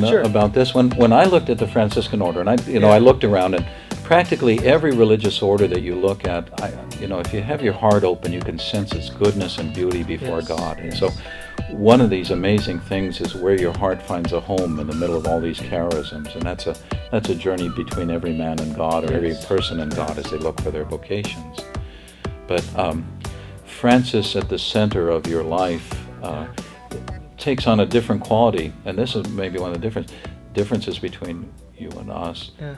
Sure. about this. When I looked at the Franciscan order, and I looked around, and practically every religious order that you look at, if you have your heart open, you can sense its goodness and beauty before Yes. God. And so, one of these amazing things is where your heart finds a home in the middle of all these charisms, and that's a journey between every man and God, or every person and God, as they look for their vocations. But Francis at the center of your life takes on a different quality, and this is maybe one of the differences between you and us. Yeah.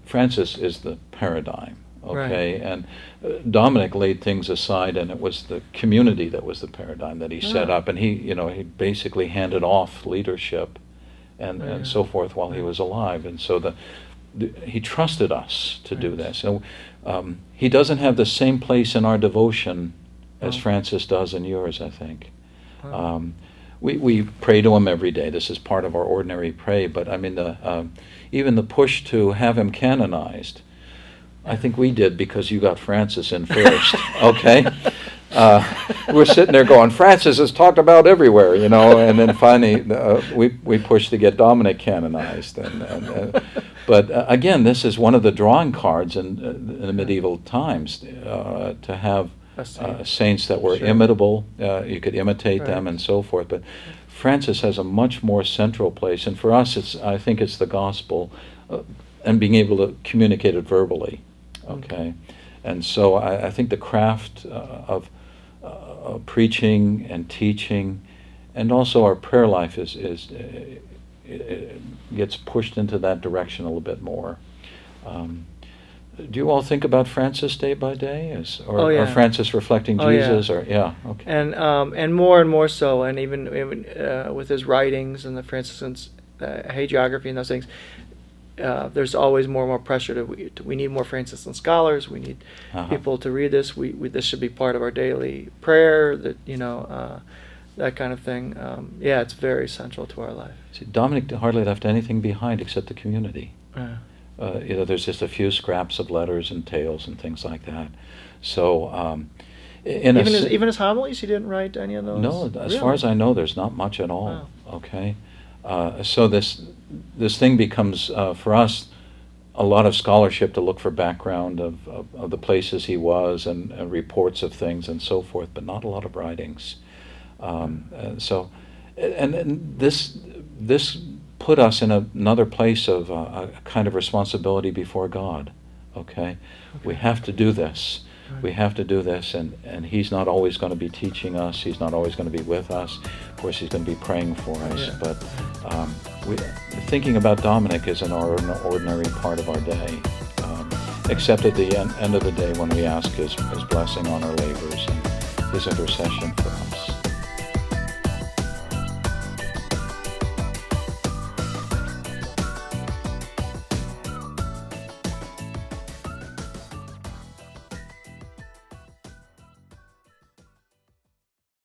Francis is the paradigm, okay? Right. And Dominic laid things aside, and it was the community that was the paradigm that he set up, and he basically handed off leadership and so forth while he was alive, and so he trusted us to do this. So he doesn't have the same place in our devotion as Francis does in yours, I think. We pray to him every day. This is part of our ordinary prayer. But I mean, even the push to have him canonized, I think we did because you got Francis in first. Okay, we're sitting there going, Francis is talked about everywhere, and then finally we pushed to get Dominic canonized. But again, this is one of the drawing cards in the medieval times to have saints that were imitable. You could imitate them and so forth. But Francis has a much more central place, and for us, I think it's the gospel and being able to communicate it verbally. Okay, and so I think the craft of preaching and teaching, and also our prayer life it gets pushed into that direction a little bit more. Do you all think about Francis day by day, or Francis reflecting Jesus, okay? And more so, and even with his writings and the Franciscan's hagiography and those things, there's always more and more pressure we need more Franciscan scholars. We need people to read this. This should be part of our daily prayer. That kind of thing. It's very central to our life. See, Dominic hardly left anything behind except the community. There's just a few scraps of letters and tales and things like that. So, even his homilies, he didn't write any of those? No, as far as I know, there's not much at all. Wow. Okay, so this thing becomes for us a lot of scholarship to look for background of the places he was and reports of things and so forth, but not a lot of writings. This put us in another place of a kind of responsibility before God. Okay? We have to do this. We have to do this, and he's not always going to be teaching us. He's not always going to be with us. Of course, he's going to be praying for us. But thinking about Dominic is an ordinary part of our day, except at the end of the day when we ask his blessing on our labors and his intercession for us.